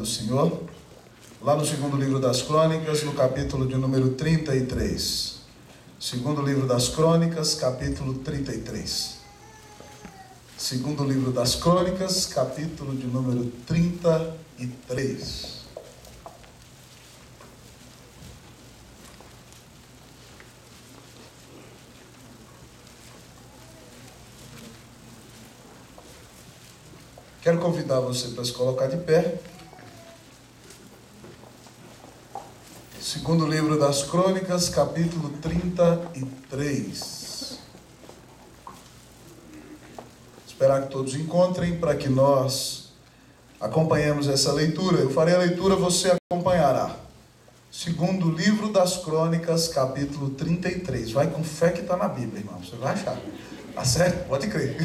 do Senhor, lá no segundo livro das Crônicas, no capítulo de número 33. Segundo livro das Crônicas, capítulo 33. Segundo livro das Crônicas, capítulo de número 33. Quero convidar você para se colocar de pé. Segundo livro das Crônicas, capítulo 33. Esperar que todos encontrem para que nós acompanhemos essa leitura. Eu farei a leitura, você acompanhará. Segundo livro das Crônicas, capítulo 33. Vai com fé que está na Bíblia, irmão. Você vai achar. Tá certo? Pode crer.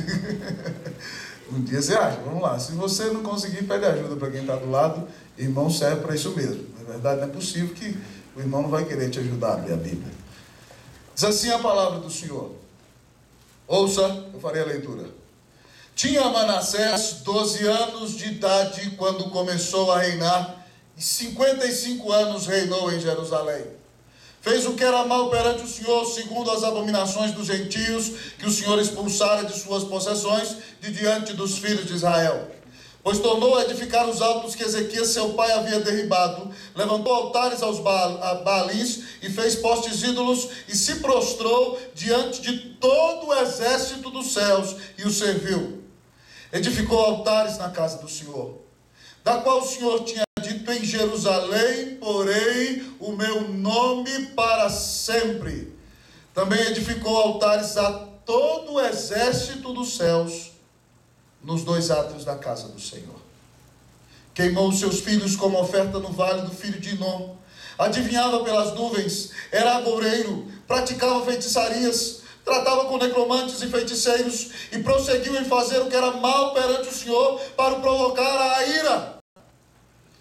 Um dia você acha. Vamos lá. Se você não conseguir, pede ajuda para quem está do lado. Irmão serve para isso mesmo. Na verdade, não é possível que o irmão não vai querer te ajudar a abrir a Bíblia. Diz assim a palavra do Senhor. Ouça, eu farei a leitura. Tinha Manassés 12 anos de idade quando começou a reinar, e 55 anos reinou em Jerusalém. Fez o que era mal perante o Senhor, segundo as abominações dos gentios, que o Senhor expulsara de suas possessões, de diante dos filhos de Israel. Pois tornou a edificar os altos que Ezequias seu pai havia derribado, levantou altares aos Baalins, e fez postes ídolos, e se prostrou diante de todo o exército dos céus, e o serviu. Edificou altares na casa do Senhor, da qual o Senhor tinha dito: em Jerusalém porei o meu nome para sempre. Também edificou altares a todo o exército dos céus, nos dois átrios da casa do Senhor. Queimou os seus filhos como oferta no vale do filho de Inom. Adivinhava pelas nuvens, era agoureiro, praticava feitiçarias, tratava com necromantes e feiticeiros, e prosseguiu em fazer o que era mal perante o Senhor, para o provocar a ira.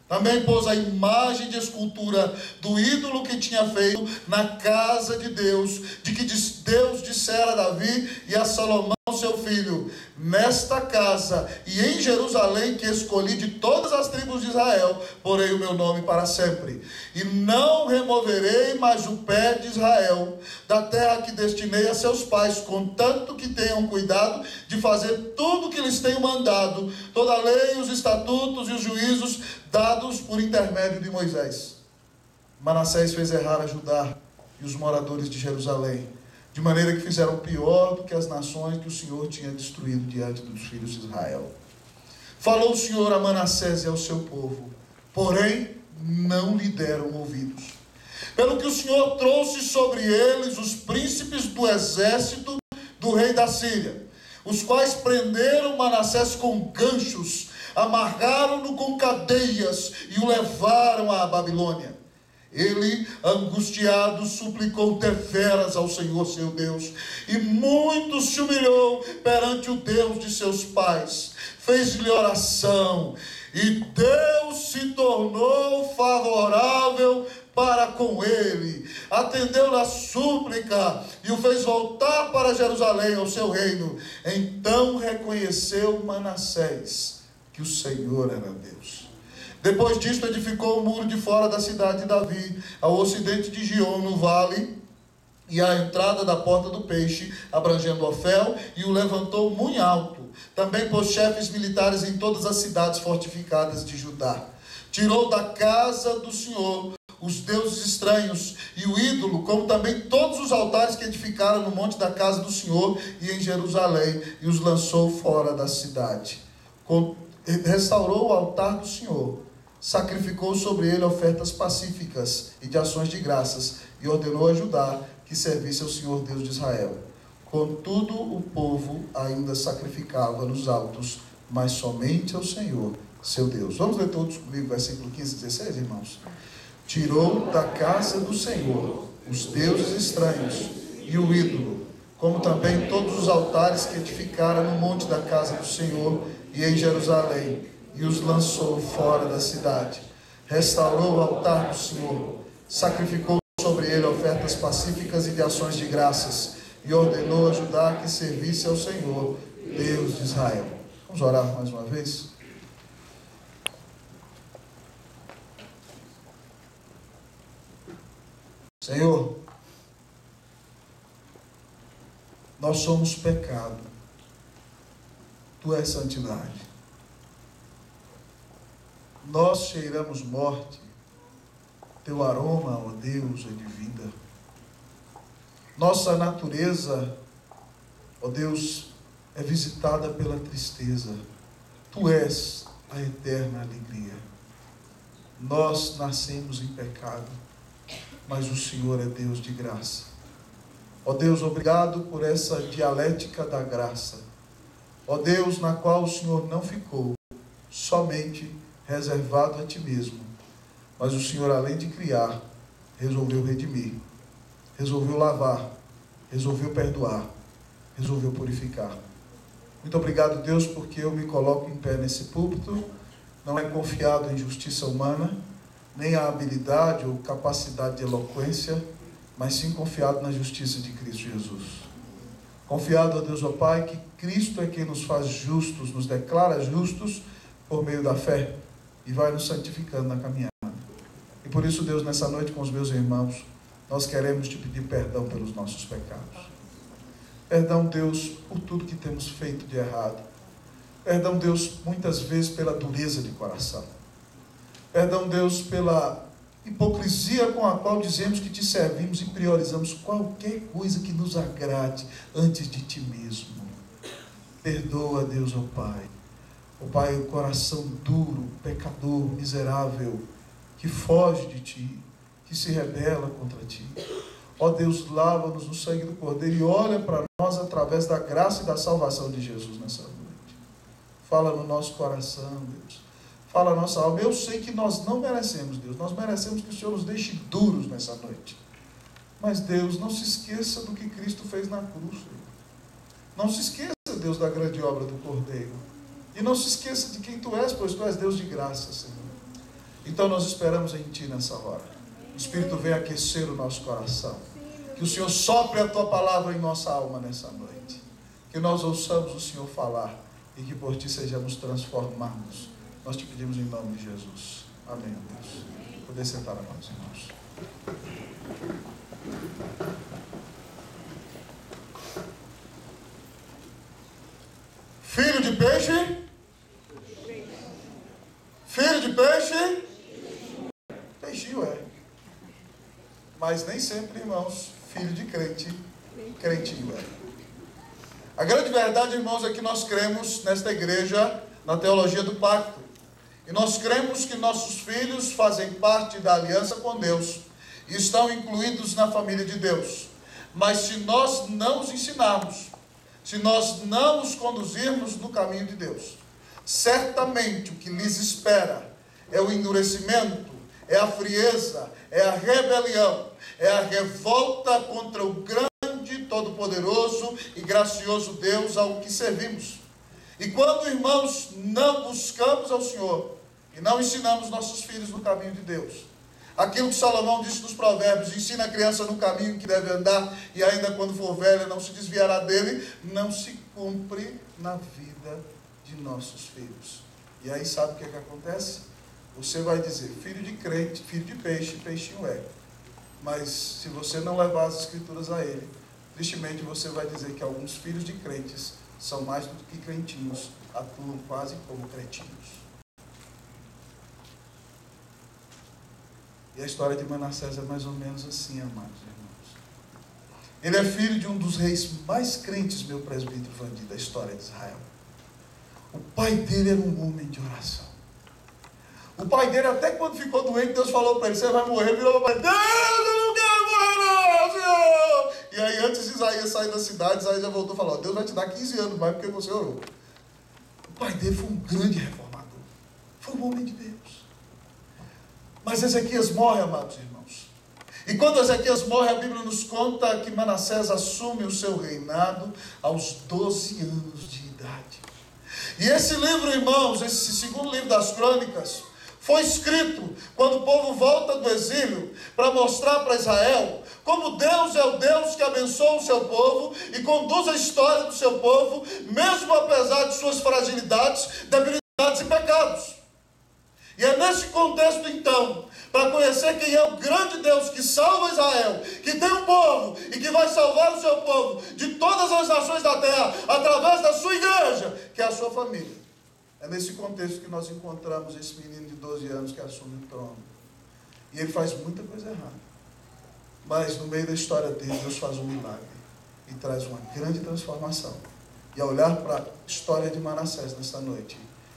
Também pôs a imagem de escultura do ídolo que tinha feito na casa de Deus, de que Deus dissera a Davi e a Salomão seu filho: nesta casa e em Jerusalém que escolhi de todas as tribos de Israel, porei o meu nome para sempre. E não removerei mais o pé de Israel da terra que destinei a seus pais, contanto que tenham cuidado de fazer tudo o que lhes tenho mandado, toda a lei, os estatutos e os juízos dados por intermédio de Moisés. Manassés fez errar a Judá e os moradores de Jerusalém, de maneira que fizeram pior do que as nações que o Senhor tinha destruído diante dos filhos de Israel. Falou o Senhor a Manassés e ao seu povo, porém não lhe deram ouvidos. Pelo que o Senhor trouxe sobre eles os príncipes do exército do rei da Síria, os quais prenderam Manassés com ganchos, amarraram-no com cadeias e o levaram à Babilônia. Ele, angustiado, suplicou deveras ao Senhor seu Deus, e muito se humilhou perante o Deus de seus pais. Fez-lhe oração, e Deus se tornou favorável para com ele. Atendeu-lhe a súplica e o fez voltar para Jerusalém, ao seu reino. Então reconheceu Manassés que o Senhor era Deus. Depois disto edificou o muro de fora da cidade de Davi, ao ocidente de Gion, no vale, e à entrada da porta do peixe, abrangendo Ofel, e o levantou muito alto. Também pôs chefes militares em todas as cidades fortificadas de Judá. Tirou da casa do Senhor os deuses estranhos e o ídolo, como também todos os altares que edificaram no monte da casa do Senhor e em Jerusalém, e os lançou fora da cidade. Restaurou o altar do Senhor, sacrificou sobre ele ofertas pacíficas e de ações de graças, e ordenou a Judá que servisse ao Senhor Deus de Israel. Contudo, o povo ainda sacrificava nos altos, mas somente ao Senhor, seu Deus. Vamos ler todos comigo, versículo 15 e 16, irmãos? Tirou da casa do Senhor os deuses estranhos e o ídolo, como também todos os altares que edificara no monte da casa do Senhor e em Jerusalém, e os lançou fora da cidade. Restaurou o altar do Senhor, sacrificou sobre ele ofertas pacíficas e de ações de graças, e ordenou a Judá que servisse ao Senhor, Deus de Israel. Vamos orar mais uma vez? Senhor, nós somos pecado. Tu és santidade. Nós cheiramos morte. Teu aroma, ó Deus, é de vida. Nossa natureza, ó Deus, é visitada pela tristeza. Tu és a eterna alegria. Nós nascemos em pecado, mas o Senhor é Deus de graça. Ó Deus, obrigado por essa dialética da graça. Ó Deus, na qual o Senhor não ficou somente reservado a Ti mesmo, mas o Senhor, além de criar, resolveu redimir, resolveu lavar, resolveu perdoar, resolveu purificar. Muito obrigado, Deus, porque eu me coloco em pé nesse púlpito, não é confiado em justiça humana, nem a habilidade ou capacidade de eloquência, mas sim confiado na justiça de Cristo Jesus. Confiado a Deus, ó Pai, que Cristo é quem nos faz justos, nos declara justos por meio da fé e vai nos santificando na caminhada. E por isso, Deus, nessa noite com os meus irmãos, nós queremos Te pedir perdão pelos nossos pecados. Perdão, Deus, por tudo que temos feito de errado. Perdão, Deus, muitas vezes pela dureza de coração. Perdão, Deus, pela hipocrisia com a qual dizemos que Te servimos e priorizamos qualquer coisa que nos agrade antes de Ti mesmo. Perdoa, Deus, ó Pai. Ó Pai, o coração duro, pecador, miserável, que foge de Ti, que se rebela contra Ti. Ó Deus, lava-nos no sangue do Cordeiro e olha para nós através da graça e da salvação de Jesus nessa noite. Fala no nosso coração, Deus. Fala na nossa alma. Eu sei que nós não merecemos, Deus. Nós merecemos que o Senhor nos deixe duros nessa noite. Mas, Deus, não se esqueça do que Cristo fez na cruz, Senhor. Não se esqueça, Deus, da grande obra do Cordeiro. E não se esqueça de quem Tu és, pois Tu és Deus de graça, Senhor. Então nós esperamos em Ti nessa hora. O Espírito vem aquecer o nosso coração. Que o Senhor sopre a Tua palavra em nossa alma nessa noite. Que nós ouçamos o Senhor falar e que por Ti sejamos transformados. Nós Te pedimos em nome de Jesus. Amém, Deus. Poder sentar, amados irmãos. Filho de peixe? Filho de peixe? Peixinho é. Mas nem sempre, irmãos, filho de crente, crentinho é. A grande verdade, irmãos, é que nós cremos nesta igreja na teologia do pacto. E nós cremos que nossos filhos fazem parte da aliança com Deus e estão incluídos na família de Deus. Mas se nós não os ensinarmos, se nós não os conduzirmos no caminho de Deus, certamente o que lhes espera é o endurecimento, é a frieza, é a rebelião, é a revolta contra o grande, todo-poderoso e gracioso Deus ao que servimos. E quando, irmãos, não buscamos ao Senhor e não ensinamos nossos filhos no caminho de Deus, aquilo que Salomão disse nos provérbios, ensina a criança no caminho em que deve andar e ainda quando for velha não se desviará dele, não se cumpre na vida de nossos filhos. E aí sabe o que acontece? Você vai dizer, filho de crente, filho de peixe, peixinho é. Mas se você não levar as escrituras a ele, tristemente você vai dizer que alguns filhos de crentes são mais do que crentinhos, atuam quase como cretinos. E a história de Manassés é mais ou menos assim, amados irmãos. Ele é filho de um dos reis mais crentes, meu presbítero Vandi, da história de Israel. O pai dele era um homem de oração. O pai dele, até quando ficou doente, Deus falou para ele, você vai morrer. Ele virou para o pai, Deus, eu não quero morrer não, Senhor. E aí, antes de Isaías sair da cidade, Isaías já voltou e falou, Deus vai te dar 15 anos mais porque você orou. O pai dele foi um grande reformador. Foi um homem de Deus. Mas Ezequias morre, amados irmãos. E quando Ezequias morre, a Bíblia nos conta que Manassés assume o seu reinado aos 12 anos de idade. E esse livro, irmãos, esse segundo livro das crônicas, foi escrito quando o povo volta do exílio para mostrar para Israel como Deus é o Deus que abençoa o seu povo e conduz a história do seu povo, mesmo apesar de suas fragilidades, debilidades e pecados. E é nesse contexto, então, para conhecer quem é o grande Deus que salva Israel, que tem um povo e que vai salvar o seu povo de todas as nações da terra, através da sua igreja, que é a sua família. É nesse contexto que nós encontramos esse menino de 12 anos que assume o trono. E ele faz muita coisa errada. Mas no meio da história dele, Deus faz um milagre e traz uma grande transformação. E ao olhar para a história de Manassés nesta noite,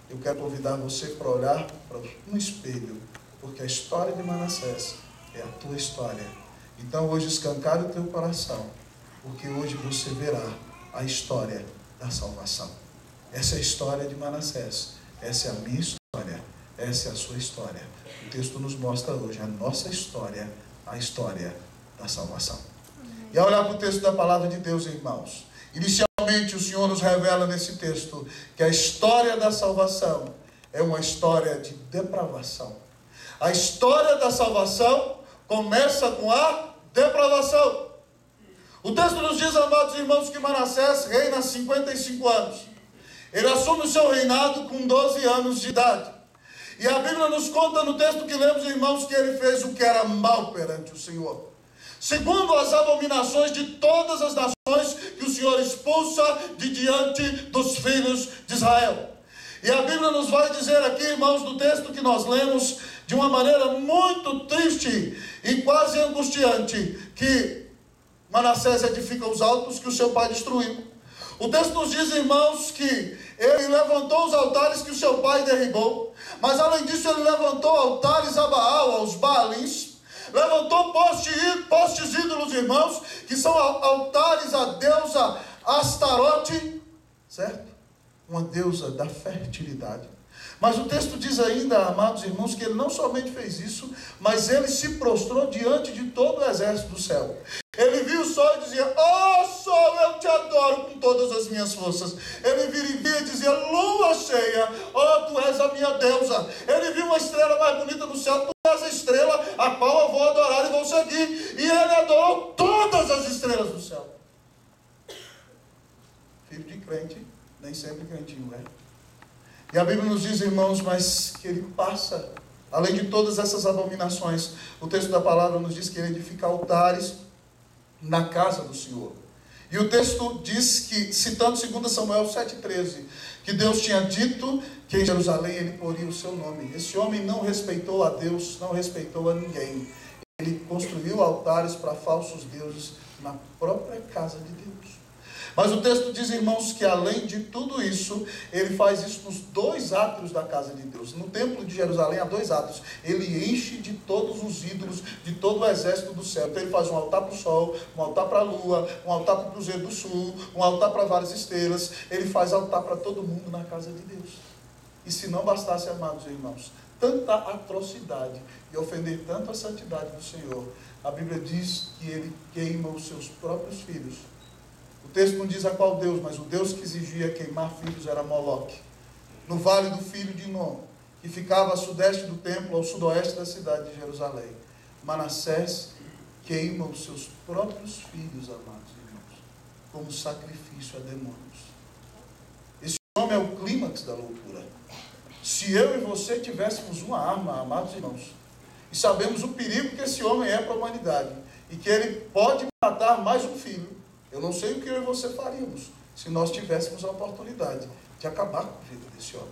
eu quero convidar você para olhar para um espelho, porque a história de Manassés é a tua história. Então hoje escancare o teu coração, porque hoje você verá a história da salvação. Essa é a história de Manassés, essa é a minha história, essa é a sua história. O texto nos mostra hoje a nossa história, a história da salvação. E ao olhar para o texto da palavra de Deus, irmãos, inicialmente o Senhor nos revela nesse texto que a história da salvação é uma história de depravação. A história da salvação começa com a depravação. O texto nos diz, amados irmãos, que Manassés reina 55 anos. Ele assume o seu reinado com 12 anos de idade. E a Bíblia nos conta no texto que lemos, irmãos, que ele fez o que era mal perante o Senhor, segundo as abominações de todas as nações que o Senhor expulsa de diante dos filhos de Israel. E a Bíblia nos vai dizer aqui, irmãos, no texto que nós lemos, de uma maneira muito triste e quase angustiante, que Manassés edifica os altos que o seu pai destruiu. O texto nos diz, irmãos, que ele levantou os altares que o seu pai derribou, mas além disso ele levantou altares a Baal, aos Baalins, levantou postes ídolos, irmãos, que são altares à deusa Astarote, certo? Uma deusa da fertilidade. Mas o texto diz ainda, amados irmãos, que ele não somente fez isso, mas ele se prostrou diante de todo o exército do céu. Ele viu o sol e dizia: ó sol, eu te adoro com todas as minhas forças. Ele via e dizia: lua cheia, ó, tu és a minha deusa. Ele viu uma estrela mais bonita no céu: tu és a estrela a qual eu vou adorar e vou seguir. E ele adorou todas as estrelas do céu. Filho de crente, nem sempre crentinho, é? E a Bíblia nos diz, irmãos, mas que ele passa, além de todas essas abominações, o texto da palavra nos diz que ele edifica altares na casa do Senhor. E o texto diz que, citando 2 Samuel 7,13, que Deus tinha dito que em Jerusalém ele poria o seu nome. Esse homem não respeitou a Deus, não respeitou a ninguém. Ele construiu altares para falsos deuses na própria casa de Deus. Mas o texto diz, irmãos, que além de tudo isso, ele faz isso nos 2 átrios da casa de Deus. No templo de Jerusalém há 2 átrios. Ele enche de todos os ídolos, de todo o exército do céu. Então ele faz um altar para o sol, um altar para a lua, um altar para o cruzeiro do sul, um altar para várias estrelas. Ele faz altar para todo mundo na casa de Deus. E se não bastasse, amados irmãos, tanta atrocidade e ofender tanto a santidade do Senhor, a Bíblia diz que ele queima os seus próprios filhos. O texto não diz a qual Deus, mas o Deus que exigia queimar filhos era Moloque, no vale do filho de Inom, que ficava a sudeste do templo, ao sudoeste da cidade de Jerusalém. Manassés queima os seus próprios filhos, amados irmãos, como sacrifício a demônios. Esse homem é o clímax da loucura. Se eu e você tivéssemos uma arma, amados irmãos, e sabemos o perigo que esse homem é para a humanidade, e que ele pode matar mais um filho, eu não sei o que eu e você faríamos se nós tivéssemos a oportunidade de acabar com a vida desse homem.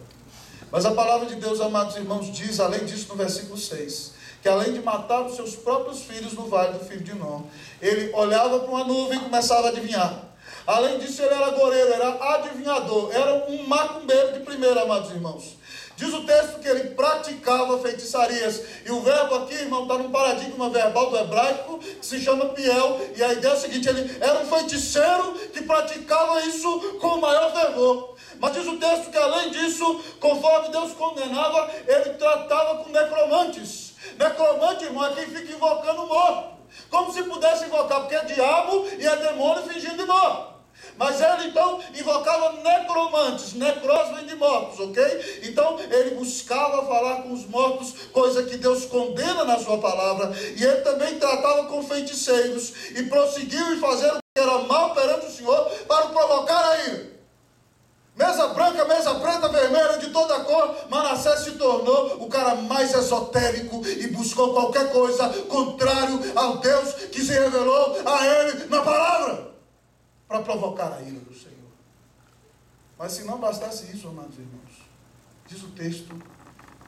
Mas a palavra de Deus, amados irmãos, diz, além disso, no versículo 6, que além de matar os seus próprios filhos no vale do filho de Inom, ele olhava para uma nuvem e começava a adivinhar. Além disso, ele era agoreiro, era adivinhador, era um macumbeiro de primeira, amados irmãos. Diz o texto que ele praticava feitiçarias. E o verbo aqui, irmão, está num paradigma verbal do hebraico, que se chama piel. E a ideia é a seguinte: ele era um feiticeiro que praticava isso com o maior fervor. Mas diz o texto que além disso, conforme Deus condenava, ele tratava com necromantes. Necromante, irmão, é quem fica invocando o morto. Como se pudesse invocar, porque é diabo e é demônio fingindo de morto. Mas ele então invocava necromantes, necros vem de mortos, ok? Então ele buscava falar com os mortos, coisa que Deus condena na sua palavra. E ele também tratava com feiticeiros e prosseguiu em fazer o que era mal perante o Senhor para provocar a ira. Mesa branca, mesa preta, vermelha, de toda cor. Manassés se tornou o cara mais esotérico e buscou qualquer coisa contrário ao Deus que se revelou a ele na palavra, para provocar a ira do Senhor. Mas se não bastasse isso, amados irmãos, diz o texto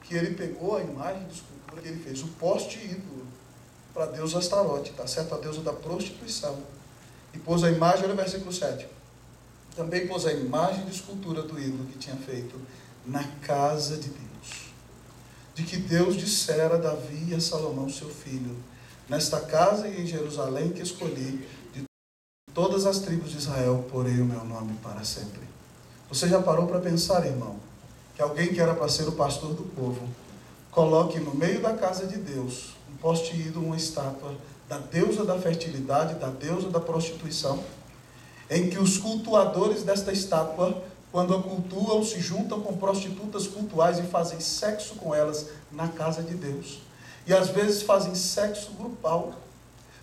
que ele pegou a imagem de escultura que ele fez, o poste ídolo, para a deusa Astarote, tá certo? A deusa da prostituição. E pôs a imagem, olha o versículo 7. Também pôs a imagem de escultura do ídolo que tinha feito na casa de Deus, de que Deus dissera a Davi e a Salomão seu filho: nesta casa e em Jerusalém que escolhi, de todas as tribos de Israel porei o meu nome para sempre. Você já parou para pensar, irmão, que alguém que era para ser o pastor do povo, coloque no meio da casa de Deus um poste ídolo, uma estátua da deusa da fertilidade, da deusa da prostituição, em que os cultuadores desta estátua, quando a cultuam, se juntam com prostitutas cultuais e fazem sexo com elas na casa de Deus. E às vezes fazem sexo grupal.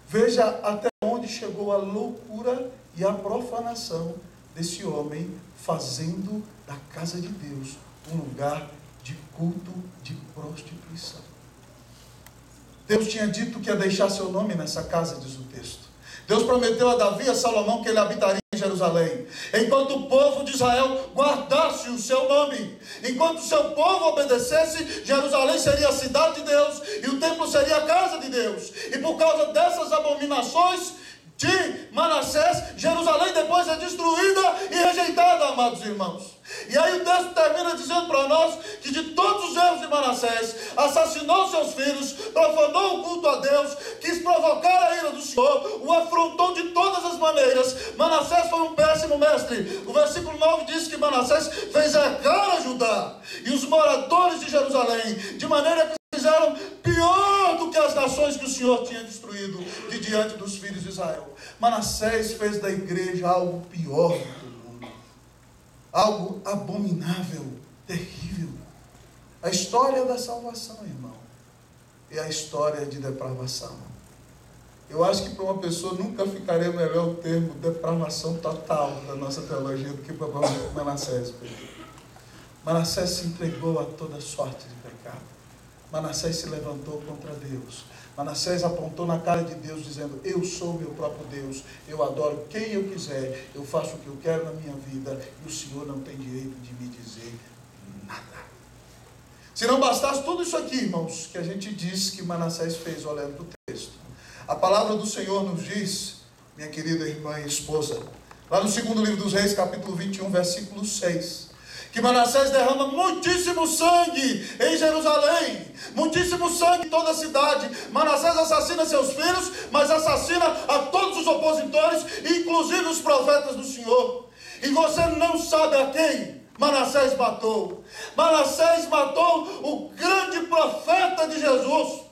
Veja até onde chegou a loucura e a profanação desse homem, fazendo da casa de Deus um lugar de culto, de prostituição. Deus tinha dito que ia deixar seu nome nessa casa, diz o texto. Deus prometeu a Davi e a Salomão que ele habitaria em Jerusalém, enquanto o povo de Israel guardasse o seu nome. Enquanto o seu povo obedecesse, Jerusalém seria a cidade de Deus e o templo seria a casa de Deus. E por causa dessas abominações de Manassés, Jerusalém depois é destruída e rejeitada, amados irmãos. E aí o texto termina dizendo para nós que de todos os erros de Manassés, assassinou seus filhos, profanou o culto a Deus, quis provocar a ira do Senhor, o afrontou de todas as maneiras. Manassés foi um péssimo mestre. O versículo 9 diz que Manassés fez errar a Judá e os moradores de Jerusalém, de maneira que fizeram pior do que as nações que o Senhor tinha destruído de diante dos filhos de Israel. Manassés fez da igreja algo pior do que o mundo, algo abominável, terrível. A história da salvação, irmão, é a história de depravação. Eu acho que para uma pessoa nunca ficaria melhor o termo depravação total da nossa teologia do que para Manassés. Manassés se entregou a toda sorte de pecado. Manassés se levantou contra Deus. Manassés apontou na cara de Deus dizendo: eu sou meu próprio Deus, eu adoro quem eu quiser, eu faço o que eu quero na minha vida e o Senhor não tem direito de me dizer nada. Se não bastasse tudo isso aqui, irmãos, que a gente diz que Manassés fez olhando para o texto, a palavra do Senhor nos diz, minha querida irmã e esposa, lá no segundo livro dos Reis, capítulo 21, versículo 6, que Manassés derrama muitíssimo sangue em Jerusalém, muitíssimo sangue em toda a cidade. Manassés assassina seus filhos, mas assassina a todos os opositores, inclusive os profetas do Senhor. E você não sabe a quem Manassés matou. Manassés matou o grande profeta de Jesus,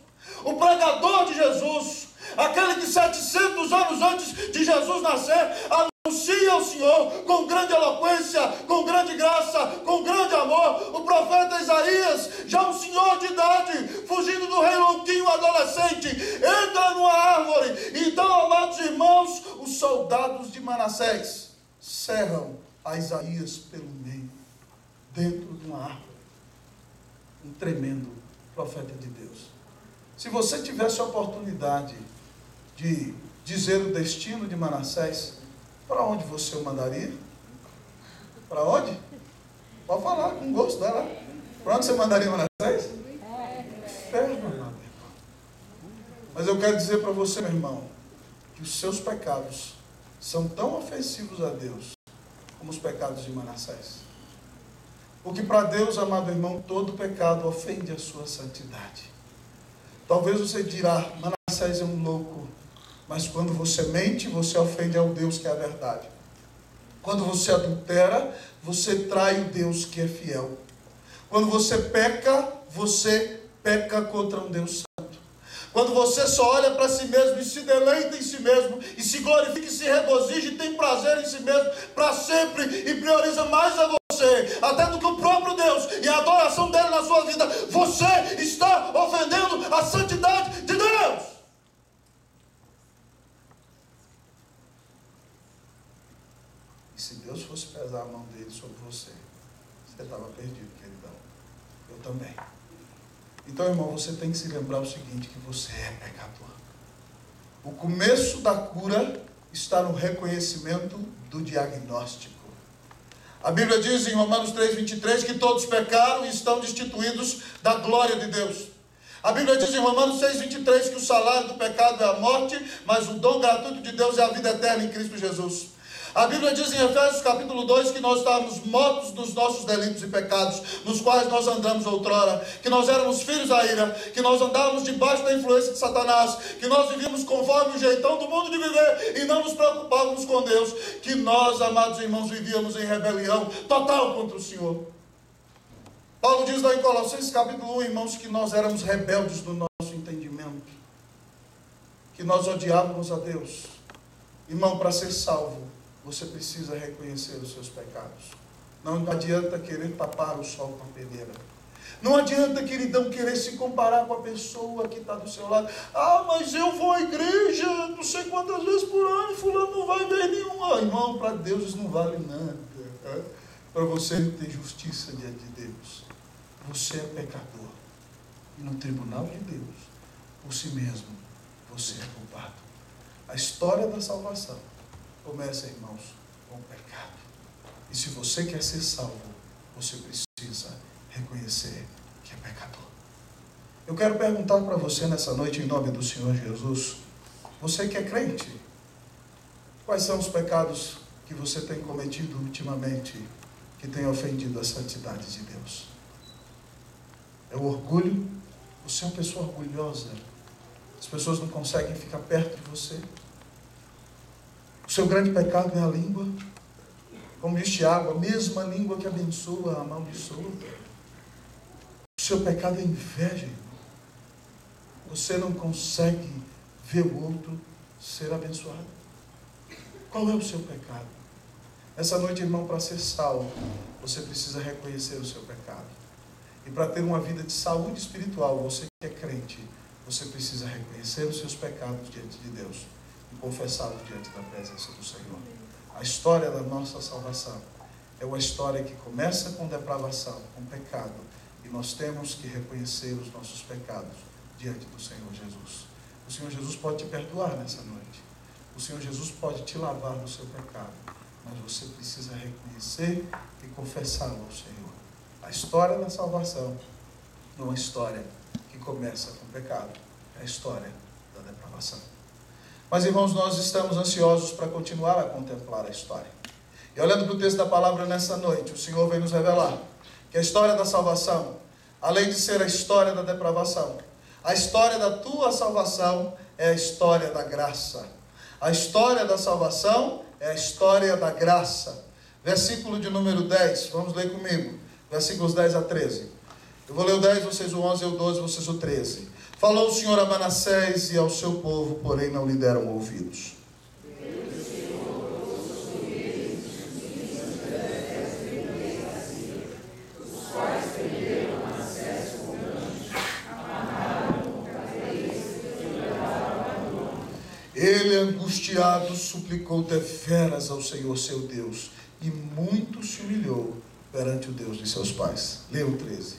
o pregador de Jesus, aquele que 700 anos antes de Jesus nascer anuncia ao Senhor com grande eloquência, com grande graça, com grande amor. O profeta Isaías, já um senhor de idade, fugindo do rei louquinho adolescente, entra numa árvore. Então, amados irmãos, os soldados de Manassés cerram a Isaías pelo meio, dentro de uma árvore. Um tremendo profeta de Deus. Se você tivesse a oportunidade de dizer o destino de Manassés, para onde você o mandaria? Para onde? Pode falar com gosto, vai lá. Para onde você mandaria Manassés? Inferno, meu irmão. Mas eu quero dizer para você, meu irmão, que os seus pecados são tão ofensivos a Deus como os pecados de Manassés. Porque para Deus, amado irmão, todo pecado ofende a sua santidade. Talvez você dirá: Manassés é um louco. Mas quando você mente, você ofende ao Deus que é a verdade. Quando você adultera, você trai o Deus que é fiel. Quando você peca contra um Deus santo. Quando você só olha para si mesmo e se deleita em si mesmo, e se glorifica e se regozija e tem prazer em si mesmo para sempre, e prioriza mais a você, até do que o próprio Deus e a adoração dele na sua vida, você está ofendendo a santidade de Deus. E se Deus fosse fosse pesar a mão dele sobre você, você estava perdido, queridão. Eu também. Então, irmão, você tem que se lembrar o seguinte, que você é pecador. O começo da cura está no reconhecimento do diagnóstico. A Bíblia diz em Romanos 3:23 que todos pecaram e estão destituídos da glória de Deus. A Bíblia diz em Romanos 6:23 que o salário do pecado é a morte, mas o dom gratuito de Deus é a vida eterna em Cristo Jesus. A Bíblia diz em Efésios capítulo 2 que nós estávamos mortos dos nossos delitos e pecados, nos quais nós andamos outrora, que nós éramos filhos da ira, que nós andávamos debaixo da influência de Satanás, que nós vivíamos conforme o jeitão do mundo de viver e não nos preocupávamos com Deus, que nós, amados irmãos, vivíamos em rebelião total contra o Senhor. Paulo diz lá em Colossenses capítulo 1, irmãos, que nós éramos rebeldes do nosso entendimento, que nós odiávamos a Deus. Irmão, para ser salvo, você precisa reconhecer os seus pecados. Não adianta querer tapar o sol com a peneira. Não adianta, queridão, querer se comparar com a pessoa que está do seu lado. Ah, mas eu vou à igreja não sei quantas vezes por ano, fulano não vai ver nenhuma. Irmão, para Deus isso não vale nada. Para você ter justiça diante de Deus. Você é pecador. E no tribunal de Deus, por si mesmo, você é culpado. A história da salvação começa, irmãos, com o pecado. E se você quer ser salvo, você precisa reconhecer que é pecador. Eu quero perguntar para você nessa noite, em nome do Senhor Jesus, você que é crente, quais são os pecados que você tem cometido ultimamente que tem ofendido a santidade de Deus? É o orgulho? Você é uma pessoa orgulhosa? As pessoas não conseguem ficar perto de você? O seu grande pecado é a língua. Como diz Tiago, a mesma língua que abençoa, amaldiçoa. O seu pecado é inveja. Você não consegue ver o outro ser abençoado. Qual é o seu pecado? Essa noite, irmão, para ser salvo, você precisa reconhecer o seu pecado. E para ter uma vida de saúde espiritual, você que é crente, você precisa reconhecer os seus pecados diante de Deus e confessá-los diante da presença do Senhor. A história da nossa salvação é uma história que começa com depravação, com pecado, e nós temos que reconhecer os nossos pecados diante do Senhor Jesus. O Senhor Jesus pode te perdoar nessa noite. O Senhor Jesus pode te lavar do seu pecado, mas você precisa reconhecer e confessá-lo ao Senhor. A história da salvação não é uma história que começa com pecado, é a história da depravação. Mas, irmãos, nós estamos ansiosos para continuar a contemplar a história. E olhando para o texto da palavra nessa noite, o Senhor vem nos revelar que a história da salvação, além de ser a história da depravação, a história da tua salvação é a história da graça. A história da salvação é a história da graça. Versículo de número 10, vamos ler comigo. Versículos 10 a 13. Eu vou ler o 10, vocês o 11, eu o 12, vocês o 13. Falou o Senhor a Manassés e ao seu povo, porém não lhe deram ouvidos. Ele, angustiado, suplicou deveras ao Senhor seu Deus, e muito se humilhou perante o Deus de seus pais. Leia o 13.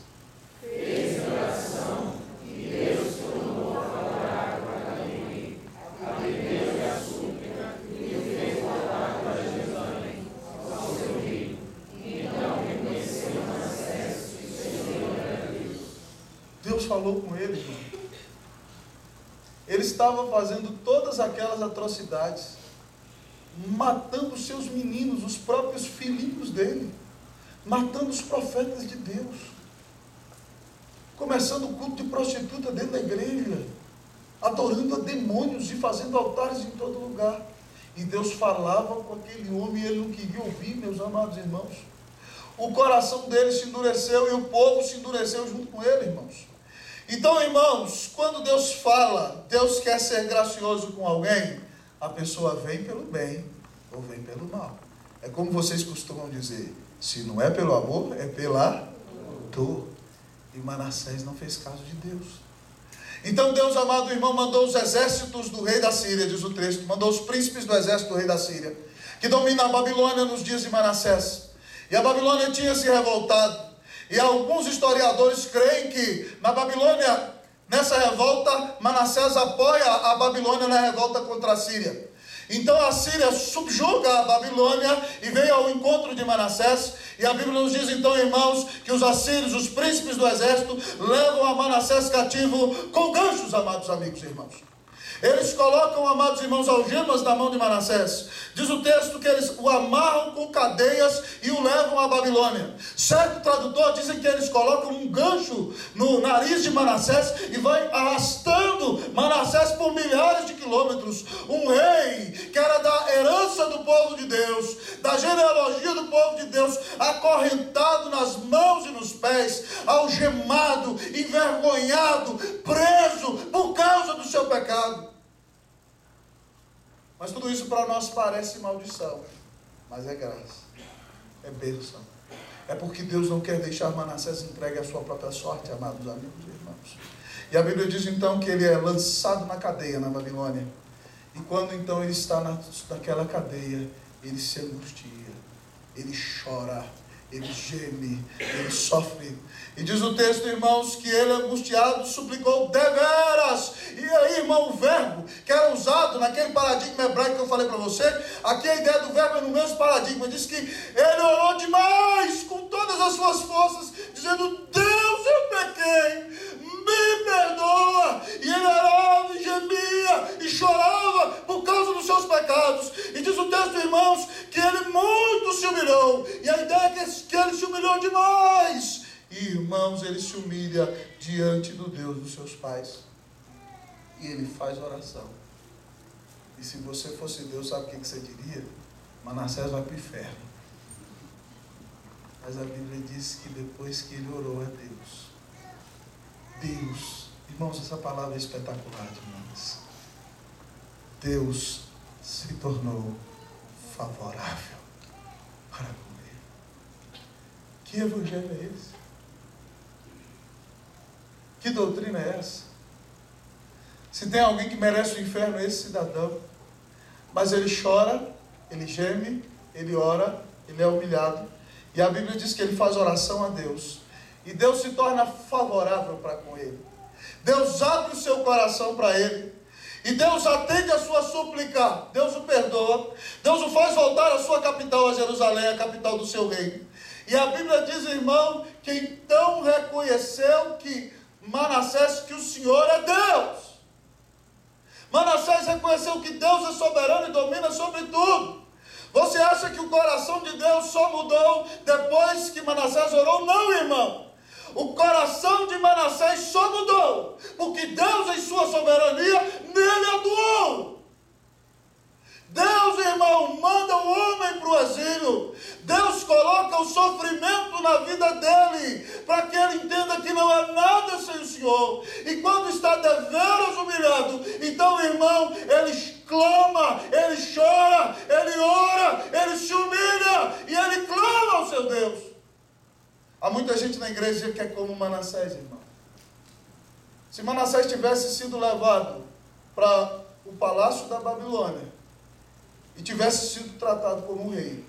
Fez oração, e Deus tornou favorável a Davi, atendeu-lhe a súplica, e o fez voltar para Jerusalém, ao seu reino. Então reconheceu Manassés que o Senhor era Deus. Deus falou com ele, irmão. Ele estava fazendo todas aquelas atrocidades, matando seus meninos, os próprios filhinhos dele, matando os profetas de Deus, começando o culto de prostituta dentro da igreja, adorando a demônios e fazendo altares em todo lugar. E Deus falava com aquele homem e ele não queria ouvir, meus amados irmãos. O coração dele se endureceu e o povo se endureceu junto com ele, irmãos. Então, irmãos, quando Deus fala, Deus quer ser gracioso com alguém, a pessoa vem pelo bem ou vem pelo mal. É como vocês costumam dizer, se não é pelo amor, é pela dor. E Manassés não fez caso de Deus. Então Deus, amado irmão, mandou os exércitos do rei da Síria, diz o texto, mandou os príncipes do exército do rei da Síria. que domina a Babilônia nos dias de Manassés. E a Babilônia tinha se revoltado. E alguns historiadores creem que na Babilônia, nessa revolta, Manassés apoia a Babilônia na revolta contra a Síria. Então a Síria subjuga a Babilônia e vem ao encontro de Manassés. E a Bíblia nos diz então, irmãos, que os assírios, os príncipes do exército, levam a Manassés cativo com ganchos, amados amigos e irmãos. Eles colocam, amados irmãos, algemas na mão de Manassés. Diz o texto que eles o amarram com cadeias e o levam à Babilônia. Certo tradutor dizem que eles colocam um gancho no nariz de Manassés e vai arrastando Manassés por milhares de quilômetros. Um rei que era da herança do povo de Deus, da genealogia do povo de Deus, acorrentado nas mãos e nos pés, algemado, envergonhado, preso por causa do seu pecado. Mas tudo isso para nós parece maldição, mas é graça, é bênção. É porque Deus não quer deixar Manassés entregue à sua própria sorte, amados amigos e irmãos. E a Bíblia diz então que ele é lançado na cadeia na Babilônia. E quando então ele está naquela cadeia, ele se angustia, ele chora, ele geme, ele sofre. E diz o texto, irmãos, que ele, angustiado, suplicou deveras. E aí, irmão, o verbo que era usado naquele paradigma hebraico que eu falei para você, aqui a ideia do verbo é no mesmo paradigma. Diz que ele orou demais, com todas as suas forças, dizendo: Deus, eu pequei, me perdoa. E ele orava e gemia e chorava por causa dos seus pecados. E diz o texto, irmãos, que ele muito se humilhou. E a ideia é que ele se humilhou demais. E, irmãos, ele se humilha diante do Deus dos seus pais. E ele faz oração. E se você fosse Deus, sabe o que você diria? Manassés vai para o inferno. Mas a Bíblia diz que depois que ele orou a Deus, irmãos, essa palavra é espetacular demais. Deus se tornou favorável para com ele. Que evangelho é esse? Que doutrina é essa? Se tem alguém que merece o inferno, é esse cidadão. Mas ele chora, ele geme, ele ora, ele é humilhado. E a Bíblia diz que ele faz oração a Deus. E Deus se torna favorável para com ele. Deus abre o seu coração para ele. E Deus atende a sua súplica. Deus o perdoa. Deus o faz voltar à sua capital, a Jerusalém, a capital do seu reino. E a Bíblia diz, irmão, que então reconheceu que Manassés, que o Senhor é Deus. Manassés reconheceu que Deus é soberano e domina sobre tudo. Você acha que o coração de Deus só mudou depois que Manassés orou? Não, irmão. O coração de Manassés só mudou porque Deus, em sua soberania, nele atuou. Deus, irmão, manda o homem para o exílio. Deus coloca o sofrimento na vida dele, para que ele entenda que não é nada sem o Senhor. E quando está deveras humilhado, então, irmão, ele clama, ele chora, ele ora, ele se humilha e ele clama ao seu Deus. Há muita gente na igreja que é como Manassés, irmão. Se Manassés tivesse sido levado para o palácio da Babilônia e tivesse sido tratado como um rei,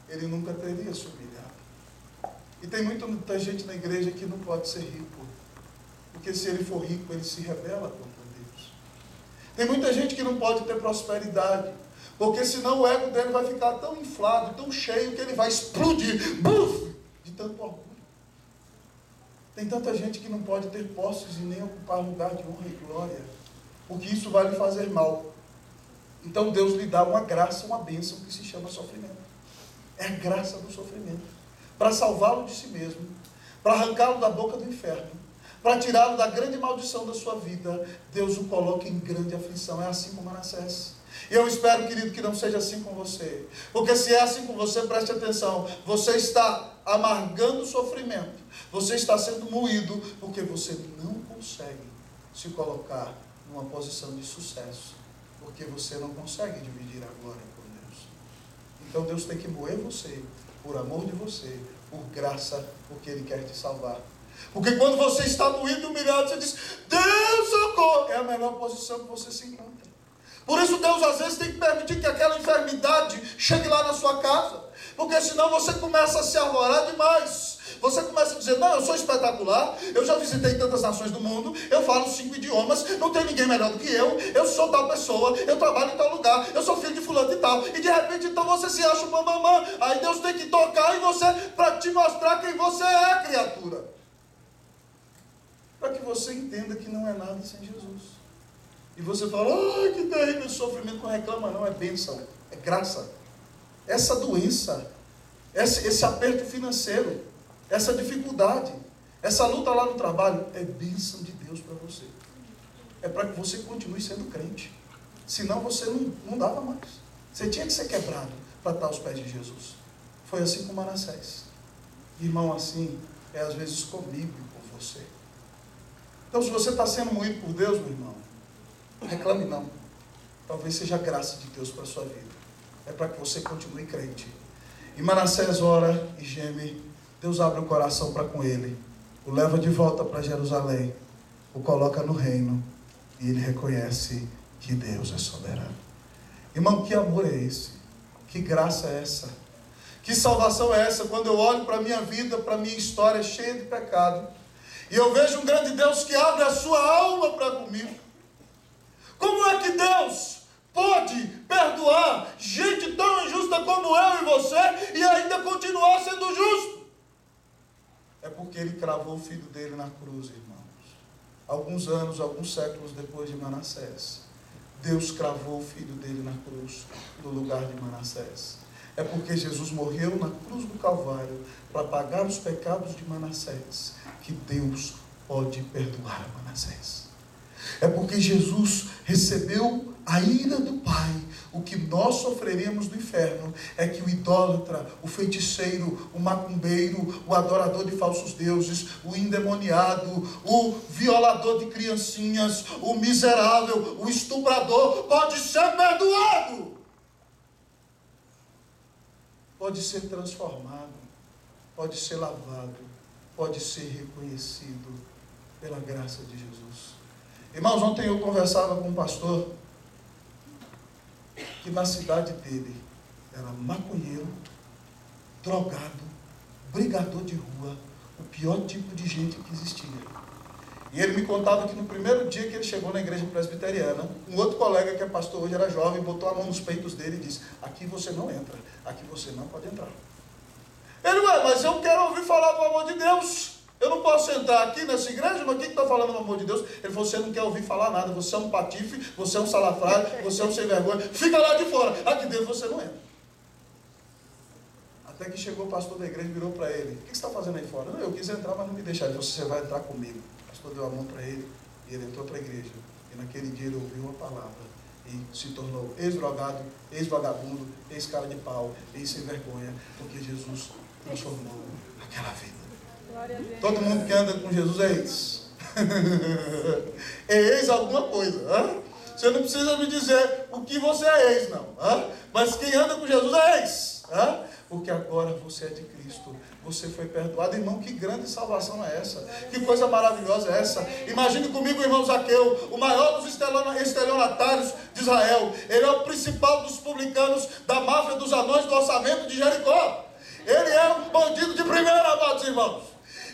ele nunca teria se humilhado. E tem muita gente na igreja que não pode ser rico, porque se ele for rico, ele se rebela contra Deus. Tem muita gente que não pode ter prosperidade, porque senão o ego dele vai ficar tão inflado, tão cheio, que ele vai explodir, buf, de tanto orgulho. Tem tanta gente que não pode ter posses e nem ocupar lugar de honra e glória, porque isso vai lhe fazer mal. Então Deus lhe dá uma graça, uma bênção que se chama sofrimento. É a graça do sofrimento, para salvá-lo de si mesmo, para arrancá-lo da boca do inferno, para tirá-lo da grande maldição da sua vida. Deus o coloca em grande aflição. É assim com Manassés. E eu espero, querido, que não seja assim com você, porque se é assim com você, preste atenção, você está amargando o sofrimento, você está sendo moído, porque você não consegue se colocar numa posição de sucesso, porque você não consegue dividir a glória com Deus. Então Deus tem que moer você, por amor de você, por graça, porque Ele quer te salvar. Porque quando você está moído e humilhado, você diz: Deus, socorro! É a melhor posição que você se encontra. Por isso Deus às vezes tem que permitir que aquela enfermidade chegue lá na sua casa, porque senão você começa a se arvorar demais. Você começa a dizer, não, eu sou espetacular, eu já visitei tantas nações do mundo, eu falo 5 idiomas, não tem ninguém melhor do que eu sou tal pessoa, eu trabalho em tal lugar, eu sou filho de fulano e tal, e de repente então você se acha um bambambam. Aí Deus tem que tocar em você para te mostrar quem você é, criatura, para que você entenda que não é nada sem Jesus. E você fala, ai, que terrível sofrimento, não reclama não, é bênção, é graça. Essa doença, esse aperto financeiro, essa dificuldade, essa luta lá no trabalho, é bênção de Deus para você. É para que você continue sendo crente. Senão você não dava mais. Você tinha que ser quebrado para estar aos pés de Jesus. Foi assim com Manassés. Irmão, assim é às vezes comigo e com você. Então, se você está sendo moído por Deus, meu irmão, não reclame não. Talvez seja a graça de Deus para a sua vida. É para que você continue crente. E Manassés ora e geme. Deus abre o coração para com ele, o leva de volta para Jerusalém, o coloca no reino, e ele reconhece que Deus é soberano. Irmão, que amor é esse? Que graça é essa? Que salvação é essa? Quando eu olho para a minha vida, para a minha história cheia de pecado, e eu vejo um grande Deus que abre a sua alma para comigo. Como é que Deus pode perdoar gente tão injusta como eu e você, e ainda continuar sendo justo? É porque ele cravou o filho dele na cruz, irmãos. Alguns anos, alguns séculos depois de Manassés, Deus cravou o filho dele na cruz, no lugar de Manassés. É porque Jesus morreu na cruz do Calvário para pagar os pecados de Manassés, que Deus pode perdoar Manassés. É porque Jesus recebeu a ira do Pai. O que nós sofreremos no inferno é que o idólatra, o feiticeiro, o macumbeiro, o adorador de falsos deuses, o endemoniado, o violador de criancinhas, o miserável, o estuprador, pode ser perdoado. Pode ser transformado, pode ser lavado, pode ser reconhecido pela graça de Jesus. Irmãos, ontem eu conversava com um pastor que na cidade dele era maconheiro, drogado, brigador de rua, o pior tipo de gente que existia. E ele me contava que no primeiro dia que ele chegou na igreja presbiteriana, um outro colega que é pastor hoje, era jovem, botou a mão nos peitos dele e disse, aqui você não entra, aqui você não pode entrar. Ele, mas eu quero ouvir falar do amor de Deus. Eu não posso entrar aqui nessa igreja, mas quem está falando do amor de Deus? Ele falou, você não quer ouvir falar nada, você é um patife, você é um salafrário, você é um sem vergonha, fica lá de fora, aqui dentro você não entra. Até que chegou o pastor da igreja e virou para ele, o que você está fazendo aí fora? Não, eu quis entrar, mas não me deixaram. Ele falou, você vai entrar comigo. O pastor deu a mão para ele e ele entrou para a igreja. E naquele dia ele ouviu uma palavra e se tornou ex-drogado, ex-vagabundo, ex-cara de pau, ex-sem vergonha, porque Jesus transformou aquela vida. Todo mundo que anda com Jesus é ex. É ex alguma coisa. Hein? Você não precisa me dizer o que você é ex, não. Hein? Mas quem anda com Jesus é ex. Hein? Porque agora você é de Cristo. Você foi perdoado. Irmão, que grande salvação é essa? Que coisa maravilhosa é essa? Imagine comigo o irmão Zaqueu, o maior dos estelionatários de Israel. Ele é o principal dos publicanos da máfia dos anões do orçamento de Jericó. Ele é um bandido de primeira, amados irmãos.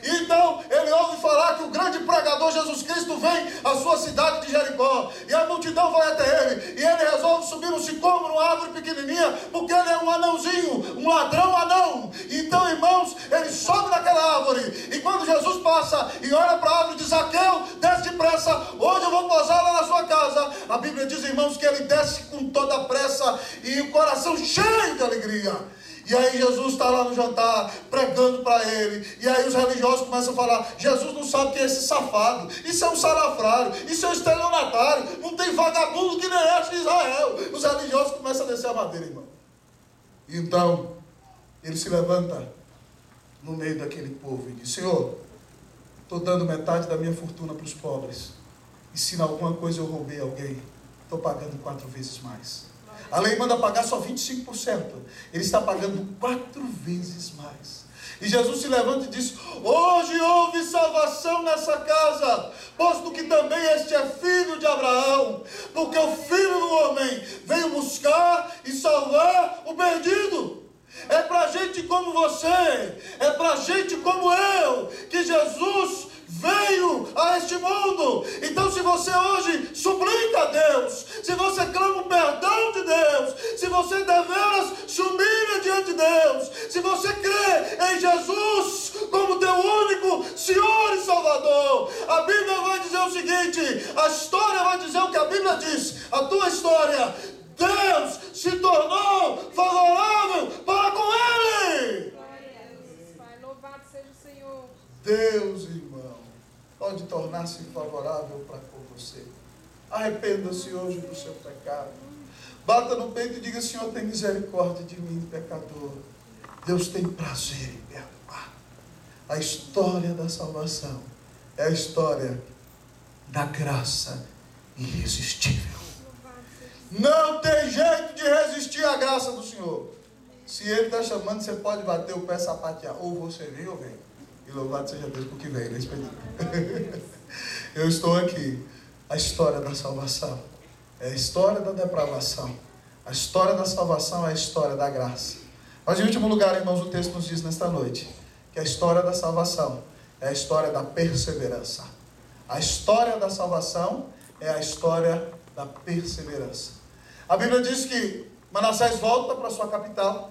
Então ele ouve falar que o grande pregador Jesus Cristo vem à sua cidade de Jericó, e a multidão vai até ele, e ele resolve subir um sicômoro, uma árvore pequenininha, porque ele é um anãozinho, um ladrão anão. Então, irmãos, ele sobe naquela árvore, e quando Jesus passa e olha para a árvore, diz, Zaqueu, desce depressa, hoje eu vou posar lá na sua casa. A Bíblia diz, irmãos, que ele desce com toda a pressa e o coração cheio de alegria. E aí Jesus está lá no jantar, pregando para ele. E aí os religiosos começam a falar, Jesus não sabe quem é esse safado. Isso é um salafrário, isso é um estelionatário. Não tem vagabundo que nem esse de Israel. Os religiosos começam a descer a madeira, irmão. Então, ele se levanta no meio daquele povo e diz, Senhor, estou dando metade da minha fortuna para os pobres. E se em alguma coisa eu roubei alguém, estou pagando 4 vezes mais. A lei manda pagar só 25%. Ele está pagando 4 vezes mais. E Jesus se levanta e diz, hoje houve salvação nessa casa, posto que também este é filho de Abraão, porque o filho não homem veio buscar e salvar o perdido. É para gente como você, é para gente como eu, que Jesus veio a este mundo. Então, se você hoje suplica a Deus, se você clama o perdão de Deus, se você deveras se humilha diante de Deus, se você crê em Jesus como teu único Senhor e Salvador, a Bíblia vai dizer o seguinte, a história vai dizer o que a Bíblia diz, a tua história: Deus se tornou favorável para com ele. Glória a Deus, Pai. Louvado seja o Senhor. Deus, irmão, pode tornar-se favorável para com você. Arrependa-se hoje do seu pecado. Bata no peito e diga: Senhor, tem misericórdia de mim, pecador. Deus tem prazer em perdoar. A história da salvação é a história da graça irresistível. Não tem jeito de resistir à graça do Senhor. Se Ele está chamando, você pode bater o pé, sapatear. Ou você vem ou vem. E louvado seja Deus porque vem, nesse período. Eu estou aqui. A história da salvação é a história da depravação. A história da salvação é a história da graça. Mas em último lugar, irmãos, o texto nos diz nesta noite que a história da salvação é a história da perseverança. A história da salvação é a história da perseverança. A Bíblia diz que Manassés volta para sua capital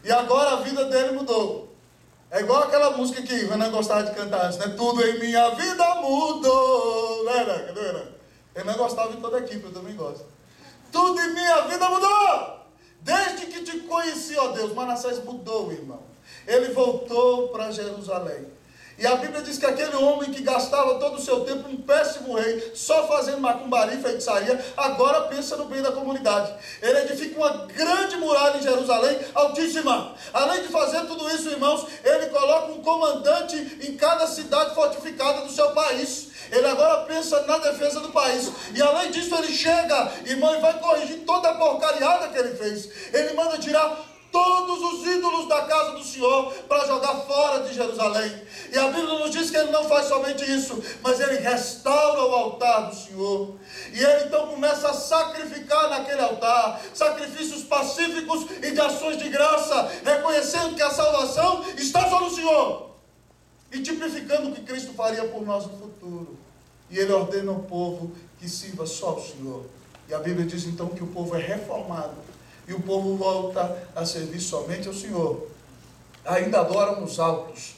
e agora a vida dele mudou. É igual aquela música que o Renan gostava de cantar antes, né? Tudo em minha vida mudou. Não era? Cadê o Renan? Renan gostava de toda a equipe, eu também gosto. Tudo em minha vida mudou. Desde que te conheci, ó Deus. Manassés mudou, irmão. Ele voltou para Jerusalém. E a Bíblia diz que aquele homem que gastava todo o seu tempo, um péssimo rei, só fazendo macumbaria e feitiçaria, agora pensa no bem da comunidade. Ele edifica uma grande muralha em Jerusalém, altíssima. Além de fazer tudo isso, irmãos, ele coloca um comandante em cada cidade fortificada do seu país. Ele agora pensa na defesa do país. E além disso, ele chega, irmão, e vai corrigir toda a porcariada que ele fez. Ele manda tirar todos os ídolos da casa do Senhor para jogar fora de Jerusalém. E a Bíblia nos diz que ele não faz somente isso, mas ele restaura o altar do Senhor. E ele então começa a sacrificar naquele altar sacrifícios pacíficos e de ações de graça, reconhecendo que a salvação está só no Senhor e tipificando o que Cristo faria por nós no futuro. E ele ordena ao povo que sirva só ao Senhor. E a Bíblia diz então que o povo é reformado e o povo volta a servir somente ao Senhor. Ainda adoram nos altos,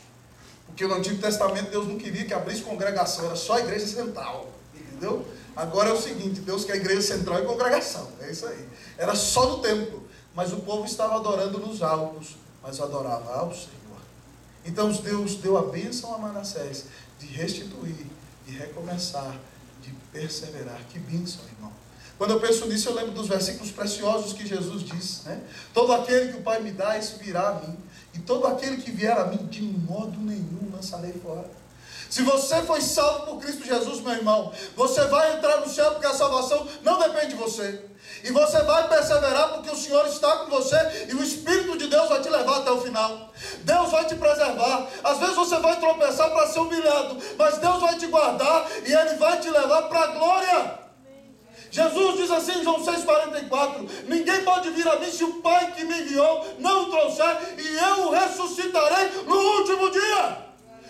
porque no Antigo Testamento Deus não queria que abrisse congregação, era só a igreja central, entendeu? Agora é o seguinte, Deus quer igreja central e congregação, é isso aí. Era só no templo, mas o povo estava adorando nos altos, mas adorava ao Senhor. Então Deus deu a bênção a Manassés de restituir, de recomeçar, de perseverar. Que bênção, irmão. Quando eu penso nisso, eu lembro dos versículos preciosos que Jesus diz, né? Todo aquele que o Pai me dá, esse virá a mim. E todo aquele que vier a mim, de modo nenhum lançarei fora. Se você foi salvo por Cristo Jesus, meu irmão, você vai entrar no céu porque a salvação não depende de você. E você vai perseverar porque o Senhor está com você e o Espírito de Deus vai te levar até o final. Deus vai te preservar. Às vezes você vai tropeçar para ser humilhado, mas Deus vai te guardar e Ele vai te levar para a glória. Jesus diz assim em João 6,44: ninguém pode vir a mim se o Pai que me enviou não o trouxer, e eu o ressuscitarei no último dia.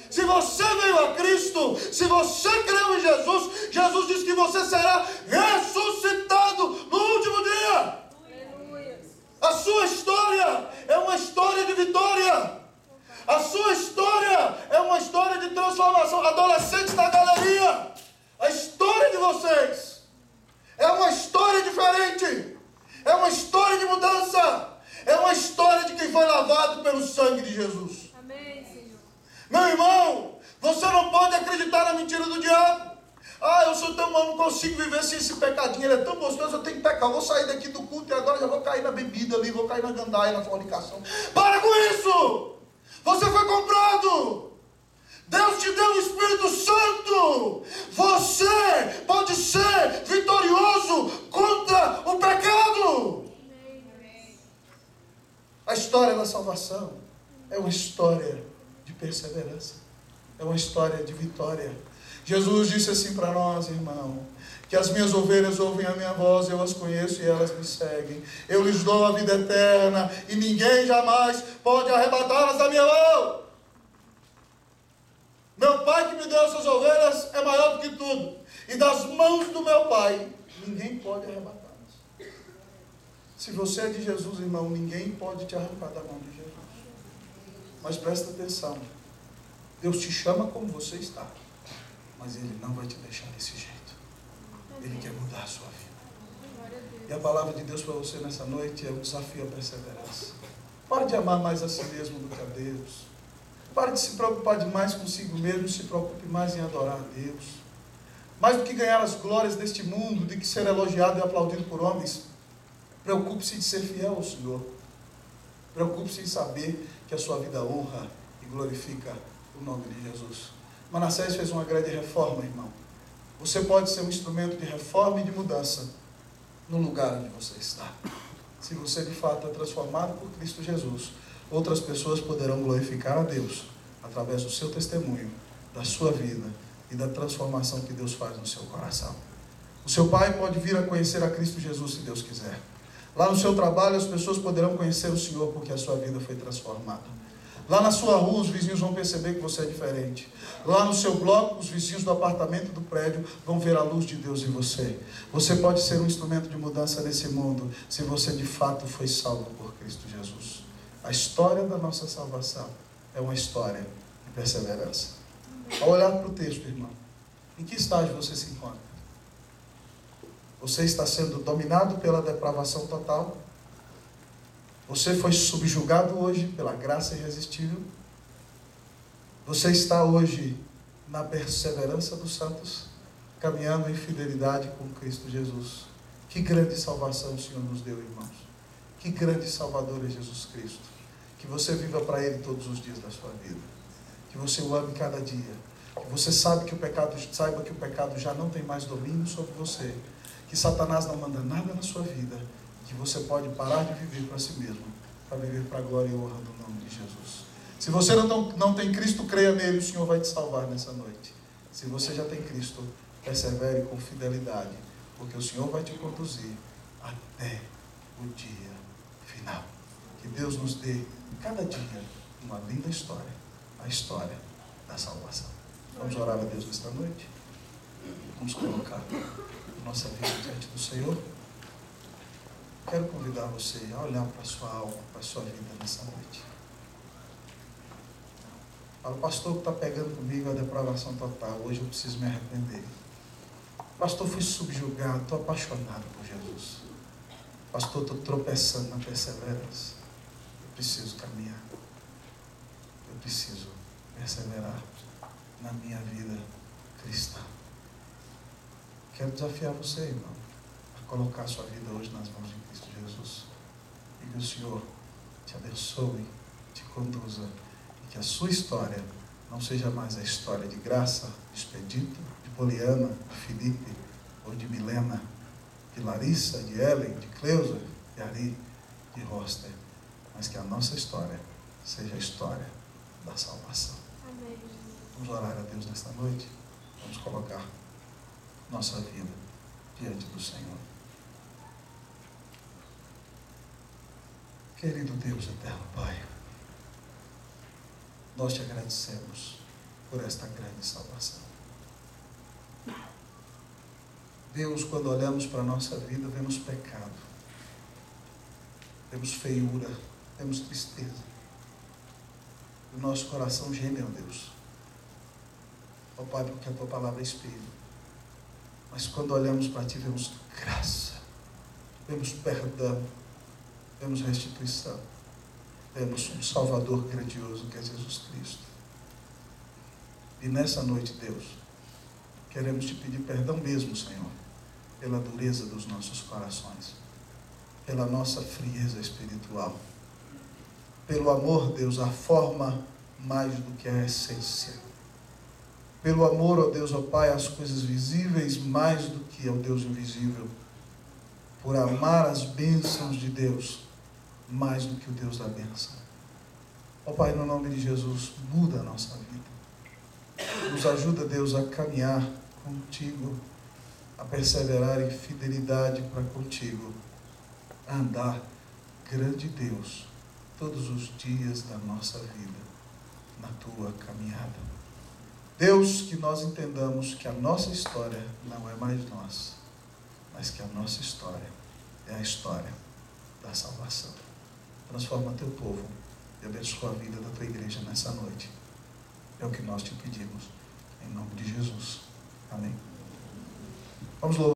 Se você veio a Cristo, se você creu em Jesus, Jesus diz que você será ressuscitado no último dia. Aleluia. A sua história é uma história de vitória. A sua história é uma história de transformação. Adolescentes da galeria, a história de vocês é uma história diferente. É uma história de mudança. É uma história de quem foi lavado pelo sangue de Jesus. Amém, Senhor. Meu irmão, você não pode acreditar na mentira do diabo. Ah, eu sou tão mal, não consigo viver sem esse pecadinho. Ele é tão gostoso, eu tenho que pecar. Eu vou sair daqui do culto e agora já vou cair na bebida ali, vou cair na gandaia, na fornicação. Para com isso! Você foi comprado. Deus te deu o Espírito Santo. Você pode ser vitorioso contra o pecado. A história da salvação é uma história de perseverança. É uma história de vitória. Jesus disse assim para nós, irmão, que as minhas ovelhas ouvem a minha voz, eu as conheço e elas me seguem. Eu lhes dou a vida eterna e ninguém jamais pode arrebatá-las da minha mão. Meu Pai que me deu essas ovelhas é maior do que tudo. E das mãos do meu Pai, ninguém pode arrebatá-las. Se você é de Jesus, irmão, ninguém pode te arrancar da mão de Jesus. Mas presta atenção. Deus te chama como você está. Mas Ele não vai te deixar desse jeito. Ele quer mudar a sua vida. E a palavra de Deus para você nessa noite é um desafio à perseverança. Pare de amar mais a si mesmo do que a Deus. Pare de se preocupar demais consigo mesmo, se preocupe mais em adorar a Deus. Mais do que ganhar as glórias deste mundo, de que ser elogiado e aplaudido por homens, preocupe-se de ser fiel ao Senhor. Preocupe-se em saber que a sua vida honra e glorifica o nome de Jesus. Manassés fez uma grande reforma, irmão. Você pode ser um instrumento de reforma e de mudança no lugar onde você está. Se você de fato é transformado por Cristo Jesus, outras pessoas poderão glorificar a Deus através do seu testemunho, da sua vida e da transformação que Deus faz no seu coração. O seu pai pode vir a conhecer a Cristo Jesus se Deus quiser. Lá no seu trabalho as pessoas poderão conhecer o Senhor porque a sua vida foi transformada. Lá na sua rua os vizinhos vão perceber que você é diferente. Lá no seu bloco os vizinhos do apartamento, do prédio vão ver a luz de Deus em você. Você pode ser um instrumento de mudança nesse mundo se você de fato foi salvo por Cristo Jesus. A história da nossa salvação é uma história de perseverança. Ao olhar para o texto, irmão, em que estágio você se encontra? Você está sendo dominado pela depravação total? Você foi subjugado hoje pela graça irresistível? Você está hoje na perseverança dos santos, caminhando em fidelidade com Cristo Jesus. Que grande salvação o Senhor nos deu, irmãos. Que grande Salvador é Jesus Cristo. Que você viva para Ele todos os dias da sua vida. Que você o ame cada dia. Que você saiba que o pecado já não tem mais domínio sobre você. Que Satanás não manda nada na sua vida. Que você pode parar de viver para si mesmo, para viver para a glória e honra do nome de Jesus. Se você não tem Cristo, creia nele, o Senhor vai te salvar nessa noite. Se você já tem Cristo, persevere com fidelidade, porque o Senhor vai te conduzir até o dia final. Que Deus nos dê, cada dia, uma linda história, a história da salvação. Vamos orar a Deus nesta noite? Vamos colocar a nossa vida diante do Senhor. Quero convidar você a olhar para a sua alma, para a sua vida nessa noite. Para o pastor que está pegando comigo a depravação total, hoje eu preciso me arrepender. Pastor, fui subjugado, estou apaixonado por Jesus. Pastor, estou tropeçando na perseverança. Eu preciso caminhar. Eu preciso perseverar na minha vida cristã. Quero desafiar você, irmão, colocar a sua vida hoje nas mãos de Cristo Jesus. E que o Senhor te abençoe, te conduza, e que a sua história não seja mais a história de Graça, de Expedito, de Poliana, de Felipe, ou de Milena, de Larissa, de Ellen, de Cleusa, de Ari, de Roster, mas que a nossa história seja a história da salvação. Amém. Vamos orar a Deus nesta noite. Vamos colocar nossa vida diante do Senhor. Querido Deus eterno Pai, nós te agradecemos por esta grande salvação. Deus, quando olhamos para a nossa vida, vemos pecado, vemos feiura, vemos tristeza. O nosso coração geme, ó Deus. Ó Pai, porque a Tua palavra é espelho. Mas quando olhamos para Ti, vemos graça, vemos perdão, vemos restituição, vemos um Salvador grandioso que é Jesus Cristo. E nessa noite, Deus, queremos Te pedir perdão mesmo, Senhor, pela dureza dos nossos corações, pela nossa frieza espiritual, pelo amor, Deus, a forma mais do que a essência, pelo amor, ó Deus, ó Pai, às coisas visíveis mais do que ao Deus invisível, por amar as bênçãos de Deus mais do que o Deus da bênção. Ó Pai, no nome de Jesus, muda a nossa vida. Nos ajuda, Deus, a caminhar contigo, a perseverar em fidelidade para contigo, a andar, grande Deus, todos os dias da nossa vida, na tua caminhada. Deus, que nós entendamos que a nossa história não é mais nossa, mas que a nossa história é a história da salvação. Transforma teu povo e abençoa a vida da tua igreja nessa noite. É o que nós te pedimos, em nome de Jesus. Amém. Vamos louvar.